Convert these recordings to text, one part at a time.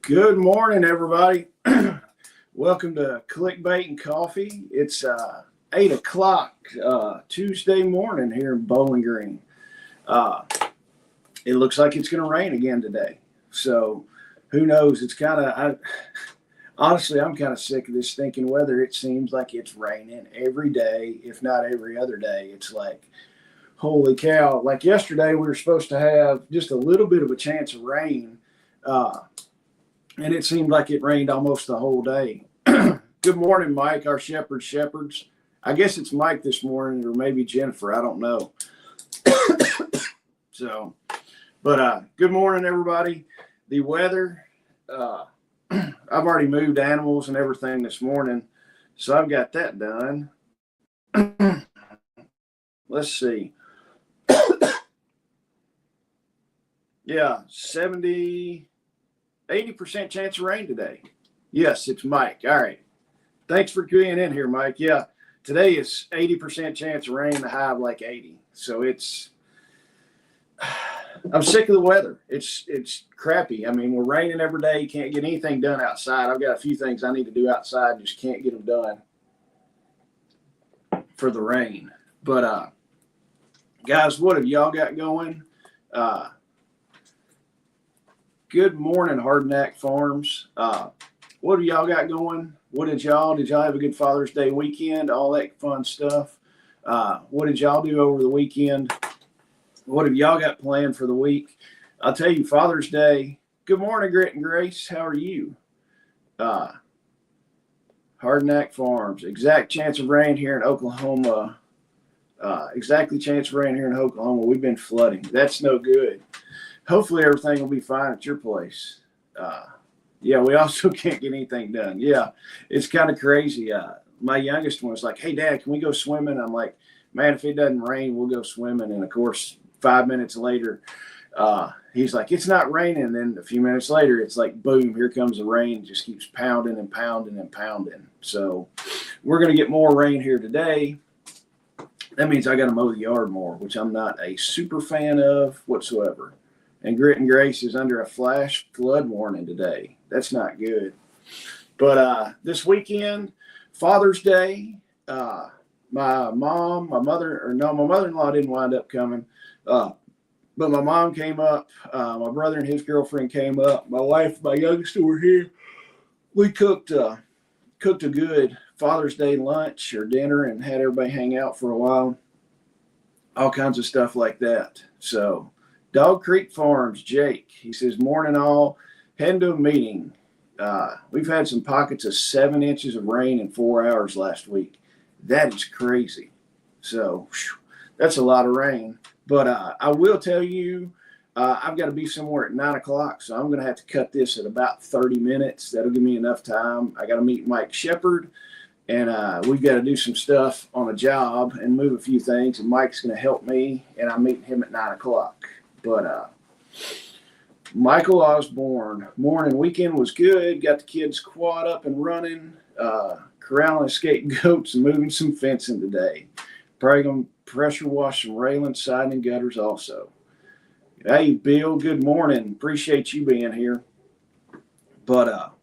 Good morning, everybody. Welcome to Clickbait and Coffee. It's 8 o'clock Tuesday morning here in Bowling Green. It looks like it's going to rain again today. So who knows? It's kind of, honestly, I'm kind of sick of this stinking weather. It seems like it's raining every day, if not every other day. It's like, holy cow. Like yesterday, we were supposed to have just a little bit of a chance of rain. And it seemed like it rained almost the whole day. Good morning, Mike, our shepherds. I guess it's Mike this morning, or maybe Jennifer. I don't know. Good morning, everybody. The weather, I've already moved animals and everything this morning, so I've got that done. Let's see. Yeah, 80% chance of rain today. Yes, it's Mike. All right. Thanks for being in here, Mike. Yeah, today is 80% chance of rain, the high of like 80. So I'm sick of the weather. It's crappy. I mean, we're raining every day. Can't get anything done outside. I've got a few things I need to do outside. Just can't get them done for the rain. But, guys, what have y'all got going? Good morning, Hardknack Farms. What have y'all got going? Did y'all have a good Father's Day weekend? All that fun stuff. What did y'all do over the weekend? What have y'all got planned for the week? I'll tell you, Father's Day. Good morning, Grit and Grace. How are you? Hardknack Farms. Exact chance of rain here in Oklahoma. Exactly chance of rain here in Oklahoma. We've been flooding. That's no good. Hopefully everything will be fine at your place. Yeah, we also can't get anything done. Yeah, it's kind of crazy. My youngest one was like, "Hey, Dad, can we go swimming?" I'm like, "Man, if it doesn't rain, we'll go swimming." And, of course, 5 minutes later, he's like, "It's not raining." And then a few minutes later, it's like, boom, here comes the rain. It just keeps pounding and pounding and pounding. So we're going to get more rain here today. That means I got to mow the yard more, which I'm not a super fan of whatsoever. And Grit and Grace is under a flash flood warning today. That's not good. But this weekend, Father's Day, my mother-in-law didn't wind up coming. But my mom came up. My brother and his girlfriend came up. My wife, my youngest, were here. We cooked a good Father's Day lunch or dinner and had everybody hang out for a while. All kinds of stuff like that. So, Dog Creek Farms, Jake, he says, "Morning all, heading to a meeting. We've had some pockets of 7 inches of rain in 4 hours last week. That is crazy." So that's a lot of rain. But I will tell you, I've got to be somewhere at 9 o'clock, so I'm going to have to cut this at about 30 minutes. That'll give me enough time. I got to meet Mike Shepard, and we've got to do some stuff on a job and move a few things, and Mike's going to help me, and I'm meeting him at 9 o'clock. But Michael Osborne, morning weekend was good. Got the kids quad up and running, corralling escaped goats and moving some fencing today. Probably going to pressure wash some railings, siding, and gutters also. Hey, Bill, good morning. Appreciate you being here. But,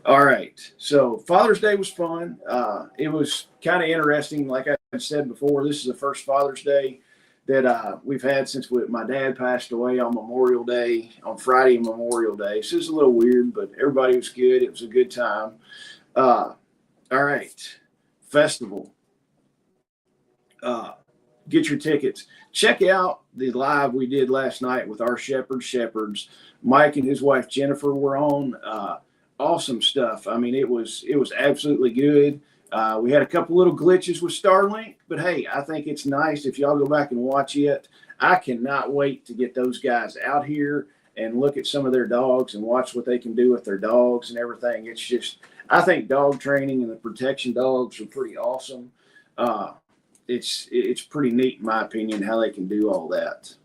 all right. So Father's Day was fun. It was kind of interesting. Like I said before, this is the first Father's Day that we've had since my dad passed away on Memorial Day, on Friday, Memorial Day. So it's a little weird, but everybody was good. It was a good time. All right. Festival. Get your tickets. Check out the live we did last night with our shepherds. Mike and his wife Jennifer were on. Awesome stuff. I mean, it was absolutely good. We had a couple little glitches with Starlink, but hey, I think it's nice if y'all go back and watch it. I cannot wait to get those guys out here and look at some of their dogs and watch what they can do with their dogs and everything. It's just, I think dog training and the protection dogs are pretty awesome. It's pretty neat in my opinion how they can do all that.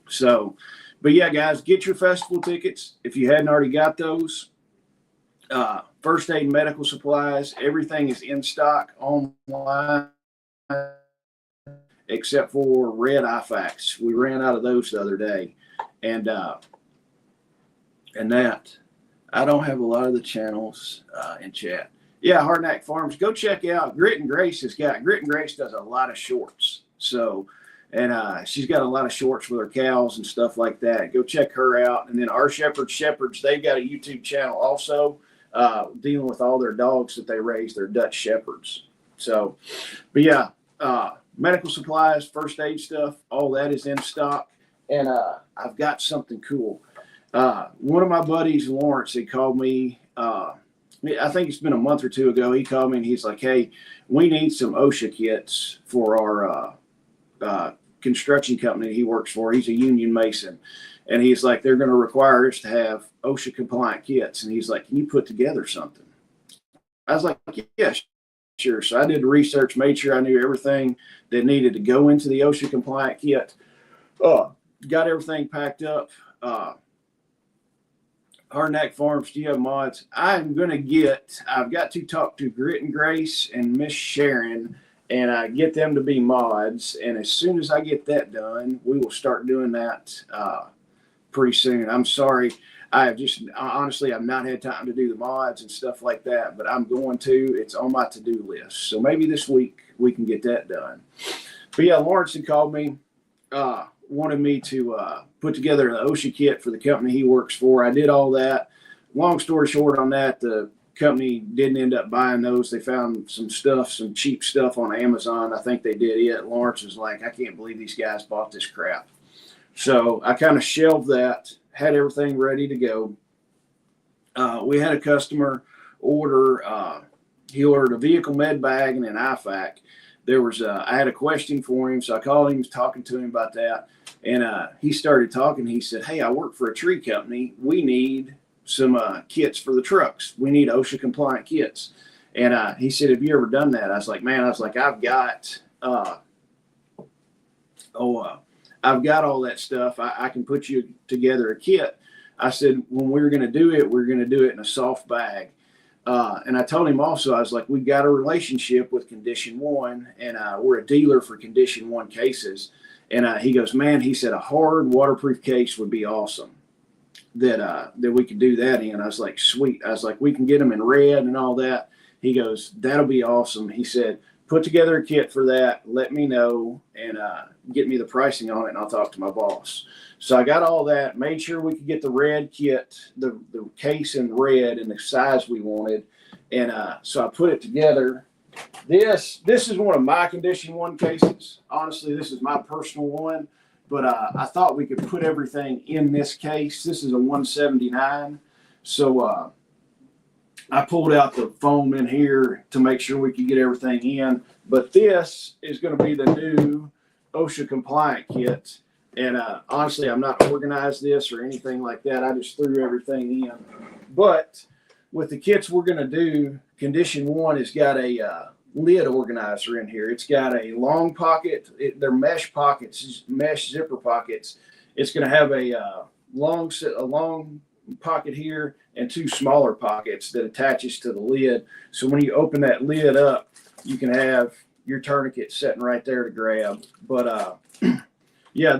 So, but yeah, guys, get your festival tickets if you hadn't already got those. First aid and medical supplies, everything is in stock online except for red IFACs. We ran out of those the other day, and that I don't have a lot of the channels in chat. Yeah, Hardknack Farms. Go check out Grit and Grace. Grit and Grace does a lot of shorts. So, and she's got a lot of shorts with her cows and stuff like that. Go check her out. And then Our Shepherds, they've got a YouTube channel also dealing with all their dogs that they raise, their Dutch Shepherds. So, but yeah, medical supplies, first aid stuff, all that is in stock. And I've got something cool. One of my buddies, Lawrence, he called me. I think it's been a month or two ago. He called me and he's like, "Hey, we need some OSHA kits for our construction company he works for. He's a union mason." And he's like, "They're going to require us to have OSHA compliant kits." And he's like, "Can you put together something?" I was like, "Yeah, sure." So I did the research, made sure I knew everything that needed to go into the OSHA compliant kit. Got everything packed up. Hardknack Farms, do you have mods? I've got to talk to Grit and Grace and Miss Sharon and get them to be mods. And as soon as I get that done, we will start doing that pretty soon. I'm sorry. Honestly, I've not had time to do the mods and stuff like that, but I'm going to. It's on my to-do list. So maybe this week we can get that done. But yeah, Lawrence had called me. Wanted me to put together an OSHA kit for the company he works for. I did all that. Long story short on that, the company didn't end up buying those. They found some cheap stuff on Amazon. I think they did it. Lawrence was like, "I can't believe these guys bought this crap." So I kind of shelved that, had everything ready to go. We had a customer order. He ordered a vehicle med bag and an IFAC. I had a question for him, so I called him, was talking to him about that. And he started talking. He said, "Hey, I work for a tree company. We need some kits for the trucks. We need OSHA compliant kits." And he said, "Have you ever done that?" I was like, "I've got, I've got all that stuff. I can put you together a kit." I said, "When we're going to do it in a soft bag." And I told him also, I was like, "We got a relationship with Condition 1, and we're a dealer for Condition 1 cases." And he goes, "Man," he said, "a hard waterproof case would be awesome that we could do that in." I was like, "Sweet." I was like, "We can get them in red and all that." He goes, "That'll be awesome." He said, "Put together a kit for that. Let me know and get me the pricing on it, and I'll talk to my boss." So I got all that, made sure we could get the red kit, the case in red and the size we wanted. And so I put it together. This is one of my Condition 1 cases. Honestly, this is my personal one, but I thought we could put everything in this case. This is a 179. So I pulled out the foam in here to make sure we could get everything in. But this is going to be the new OSHA compliant kit. And honestly, I'm not organized this or anything like that. I just threw everything in. But with the kits we're going to do, Condition 1 has got a lid organizer in here. It's got a long pocket. They're mesh pockets, mesh zipper pockets. It's going to have a long pocket here and two smaller pockets that attaches to the lid. So when you open that lid up, you can have your tourniquet sitting right there to grab. But yeah,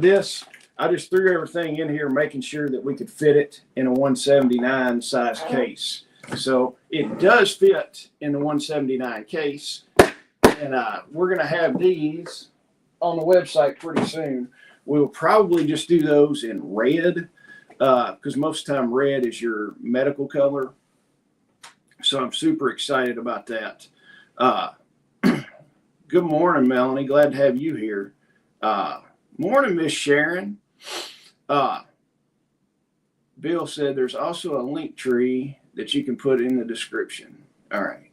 I just threw everything in here, making sure that we could fit it in a 179 size case. So it does fit in the 179 case. And we're going to have these on the website pretty soon. We'll probably just do those in red because most of the time red is your medical color. So I'm super excited about that. Good morning, Melanie. Glad to have you here. Morning, Miss Sharon. Bill said there's also a link tree that you can put in the description. All right.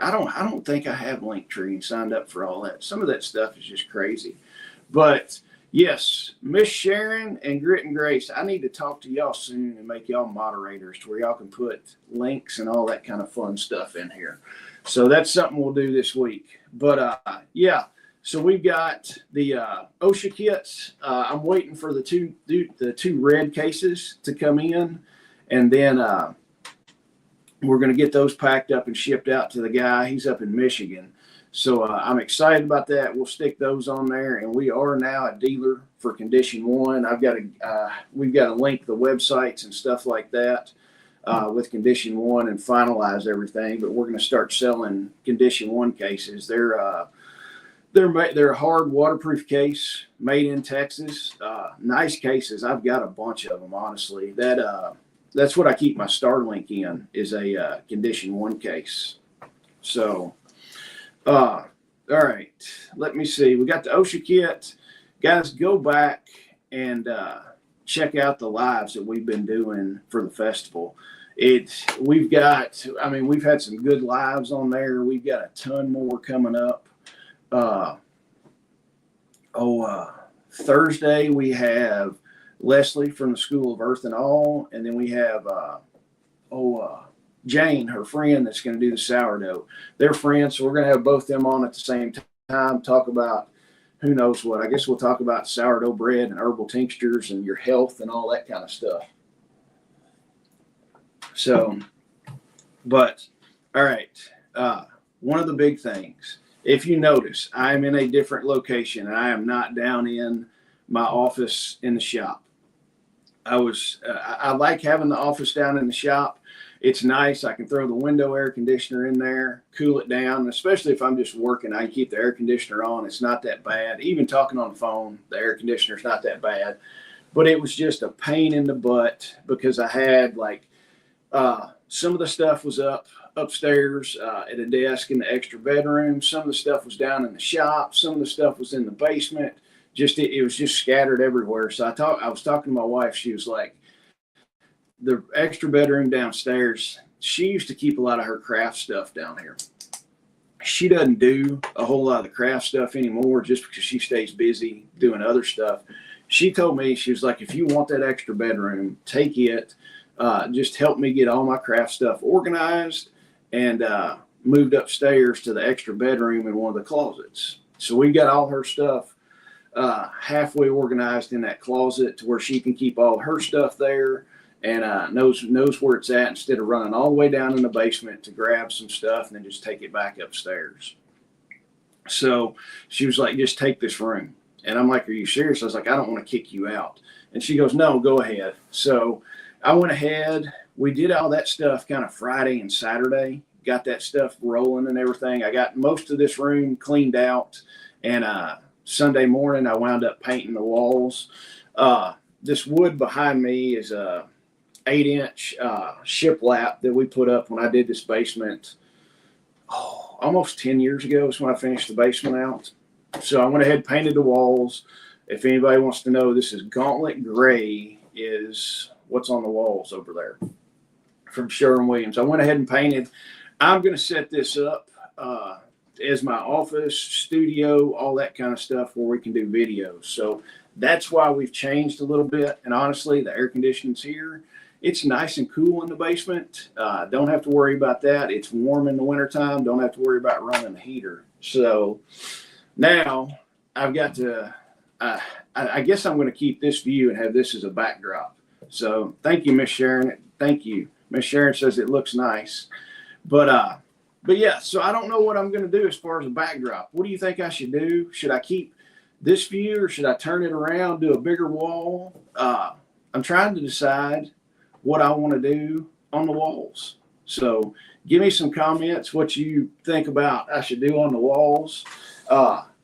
I don't think I have Linktree and signed up for all that. Some of that stuff is just crazy. But yes, Miss Sharon and Grit and Grace, I need to talk to y'all soon and make y'all moderators to where y'all can put links and all that kind of fun stuff in here. So that's something we'll do this week. But yeah, so we've got the OSHA kits. I'm waiting for the two red cases to come in, and then we're going to get those packed up and shipped out to the guy. He's up in Michigan. So I'm excited about that. We'll stick those on there, and we are now a dealer for Condition One. We've got to link the websites and stuff like that with Condition One and finalize everything. But we're going to start selling Condition One cases. They're a hard waterproof case made in Texas. Nice cases. I've got a bunch of them, honestly. That's what I keep my Starlink in, is a Condition One case. So. All right, let me see. We got the OSHA kit. Guys, go back and check out the lives that we've been doing for the festival. We've had some good lives on there. We've got a ton more coming up. Thursday we have Leslie from the School of Earth and All, and then we have Jane, her friend, that's going to do the sourdough. They're friends, so we're going to have both them on at the same time, talk about who knows what. I guess we'll talk about sourdough bread and herbal tinctures and your health and all that kind of stuff. So, but, all right, one of the big things, if you notice, I'm in a different location, and I am not down in my office in the shop. I like having the office down in the shop. It's nice. I can throw the window air conditioner in there, cool it down, especially if I'm just working. I can keep the air conditioner on. It's not that bad. Even talking on the phone, the air conditioner's not that bad. But it was just a pain in the butt because I had some of the stuff was upstairs at a desk in the extra bedroom. Some of the stuff was down in the shop. Some of the stuff was in the basement. It was just scattered everywhere. So I was talking to my wife. She was like, the extra bedroom downstairs, she used to keep a lot of her craft stuff down here. She doesn't do a whole lot of the craft stuff anymore just because she stays busy doing other stuff. She told me, she was like, if you want that extra bedroom, take it. Just help me get all my craft stuff organized, and moved upstairs to the extra bedroom in one of the closets. So we got all her stuff halfway organized in that closet to where she can keep all her stuff there. And knows where it's at, instead of running all the way down in the basement to grab some stuff and then just take it back upstairs. So she was like, just take this room. And I'm like, are you serious? I was like, I don't want to kick you out. And she goes, no, go ahead. So I went ahead. We did all that stuff kind of Friday and Saturday, got that stuff rolling and everything. I got most of this room cleaned out. And Sunday morning, I wound up painting the walls. This wood behind me is a 8-inch shiplap that we put up when I did this basement almost 10 years ago is when I finished the basement out. So I went ahead and painted the walls. If anybody wants to know, this is Gauntlet Gray is what's on the walls over there from Sherwin-Williams. I went ahead and painted. I'm going to set this up as my office, studio, all that kind of stuff where we can do videos. So that's why we've changed a little bit. And honestly, the air conditioning's here. It's nice and cool in the basement. Don't have to worry about that. It's warm in the wintertime. Don't have to worry about running the heater. So now I've got to, I guess I'm going to keep this view and have this as a backdrop. So thank you, Miss Sharon. Thank you. Miss Sharon says it looks nice. But yeah, so I don't know what I'm going to do as far as a backdrop. What do you think I should do? Should I keep this view, or should I turn it around, do a bigger wall? I'm trying to decide what I want to do on the walls. So give me some comments what you think about I should do on the walls.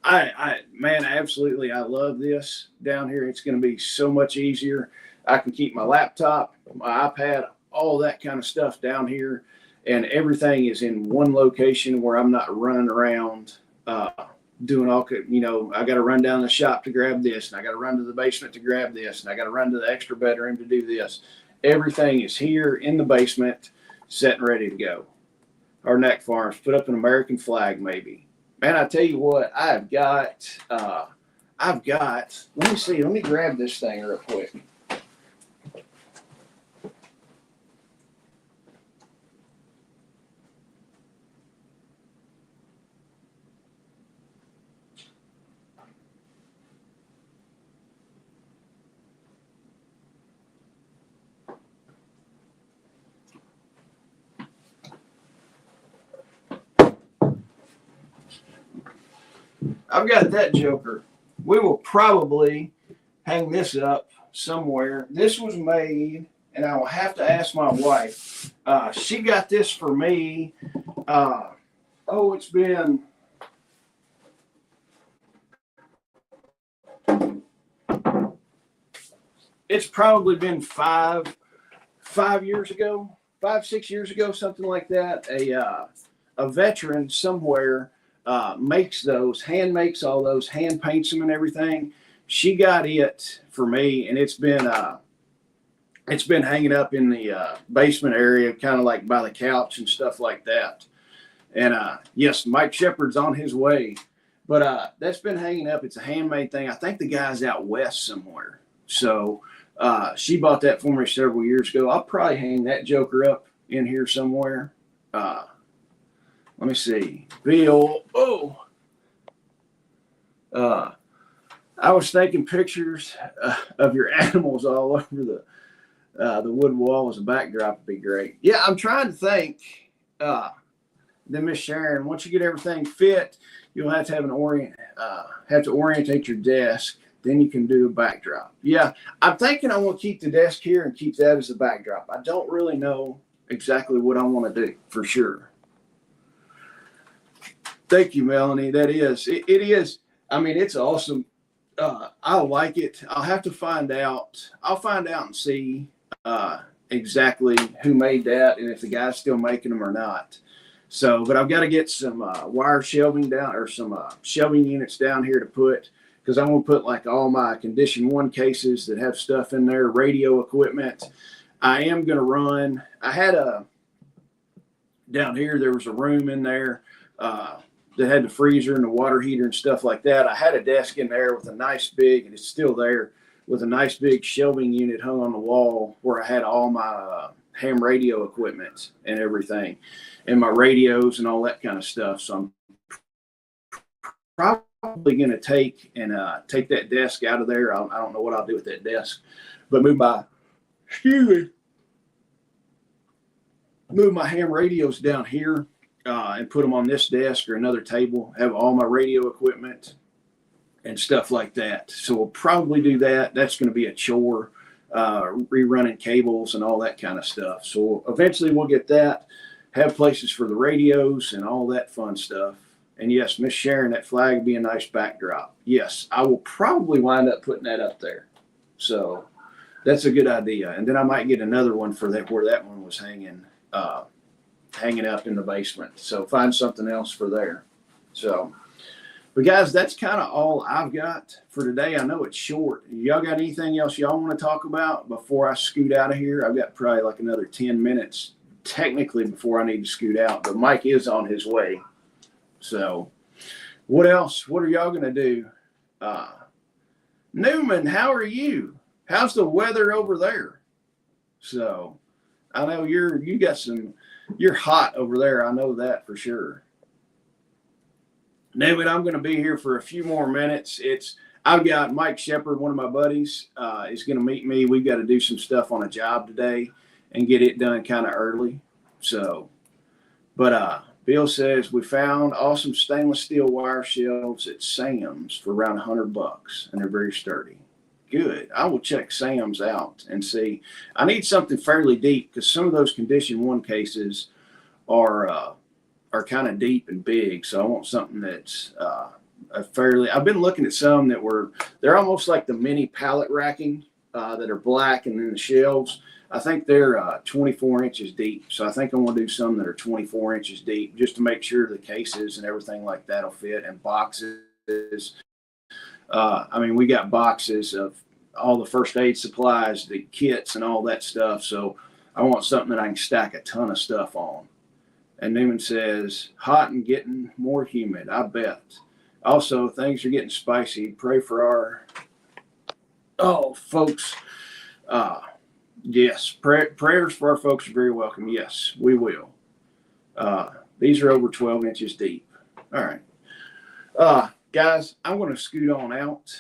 Absolutely, I love this down here. It's going to be so much easier. I can keep my laptop, my iPad, all that kind of stuff down here, and everything is in one location where I'm not running around doing all, I got to run down the shop to grab this, and I got to run to the basement to grab this, and I got to run to the extra bedroom to do this. Everything is here in the basement, set and ready to go. Our Neck Farms, put up an American flag maybe. Man, I tell you what, I've got, let me see, let me grab this thing real quick. I've got that joker. We will probably hang this up somewhere. This was made, and I will have to ask my wife. She got this for me. It's probably been 5 years ago, 5, 6 years ago, something like that. A veteran somewhere makes those, hand makes all those, hand paints them and everything. She got it for me, and it's been hanging up in the basement area, kind of like by the couch and stuff like that. And yes, Mike Shepard's on his way, but that's been hanging up. It's a handmade thing. I think the guy's out west somewhere. So she bought that for me several years ago. I'll probably hang that joker up in here somewhere. Let me see. Bill. I was taking pictures of your animals all over the wood wall as a backdrop would be great. Yeah, I'm trying to think. Then Miss Sharon, once you get everything fit, you'll have to have to orientate your desk. Then you can do a backdrop. Yeah, I'm thinking I want to keep the desk here and keep that as a backdrop. I don't really know exactly what I want to do for sure. Thank you, Melanie. That is, it is. I mean, it's awesome. I like it. I'll have to find out. I'll find out and see exactly who made that and if the guy's still making them or not. So, but I've got to get some wire shelving down, or some shelving units down here to put, because I'm going to put like all my Condition 1 cases that have stuff in there, radio equipment. I am going to run. I had down here, there was a room in there that had the freezer and the water heater and stuff like that. I had a desk in there with a nice big, and it's still there, with a nice big shelving unit hung on the wall where I had all my ham radio equipment and everything, and my radios and all that kind of stuff. So I'm probably going to take that desk out of there. I don't know what I'll do with that desk, but move my ham radios down here and put them on this desk or another table, have all my radio equipment and stuff like that. So we'll probably do that. That's going to be a chore, rerunning cables and all that kind of stuff. So eventually we'll get that, have places for the radios and all that fun stuff. And yes, Miss Sharon, that flag would be a nice backdrop. Yes, I will probably wind up putting that up there. So that's a good idea. And then I might get another one for that, where that one was hanging up in the basement. So find something else for there. So, but guys, that's kind of all I've got for today. I know it's short. Y'all got anything else y'all want to talk about before I scoot out of here? I've got probably like another 10 minutes technically before I need to scoot out, but Mike is on his way. So what else? What are y'all going to do? Newman, how are you? How's the weather over there? So I know you're hot over there. I know that for sure. Newman, I'm going to be here for a few more minutes. I've got Mike Shepard, one of my buddies, is going to meet me. We've got to do some stuff on a job today and get it done kind of early. So, but Bill says we found awesome stainless steel wire shelves at Sam's for around $100, and they're very sturdy. Good. I will check Sam's out and see. I need something fairly deep, because some of those Condition 1 cases are kind of deep and big. So I want something that's I've been looking at some that they're almost like the mini pallet racking that are black, and then the shelves, I think they're 24 inches deep. So I think I'm going to do some that are 24 inches deep, just to make sure the cases and everything like that will fit, and boxes. I mean, we got boxes of all the first aid supplies, the kits and all that stuff. So I want something that I can stack a ton of stuff on. And Newman says, hot and getting more humid, I bet. Also, things are getting spicy. Pray for our folks. Yes, prayers for our folks are very welcome. Yes, we will. These are over 12 inches deep. All right. Guys, I'm going to scoot on out.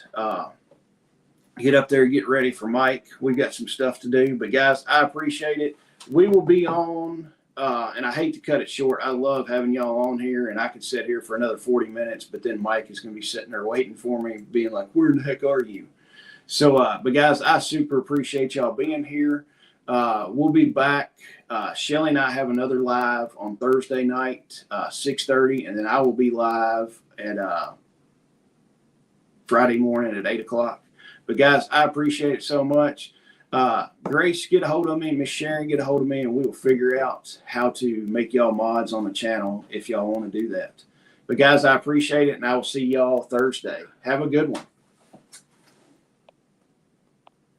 Get up there, get ready for Mike. We've got some stuff to do. But, guys, I appreciate it. We will be on and I hate to cut it short. I love having y'all on here, and I could sit here for another 40 minutes, but then Mike is going to be sitting there waiting for me, being like, where in the heck are you? So, but guys, I super appreciate y'all being here. We'll be back. Shelly and I have another live on Thursday night, 6:30, and then I will be live at Friday morning at 8 o'clock. But guys, I appreciate it so much. Grace, get a hold of me. Miss Sharon, get a hold of me, and we will figure out how to make y'all mods on the channel if y'all want to do that. But guys, I appreciate it, and I will see y'all Thursday. Have a good one.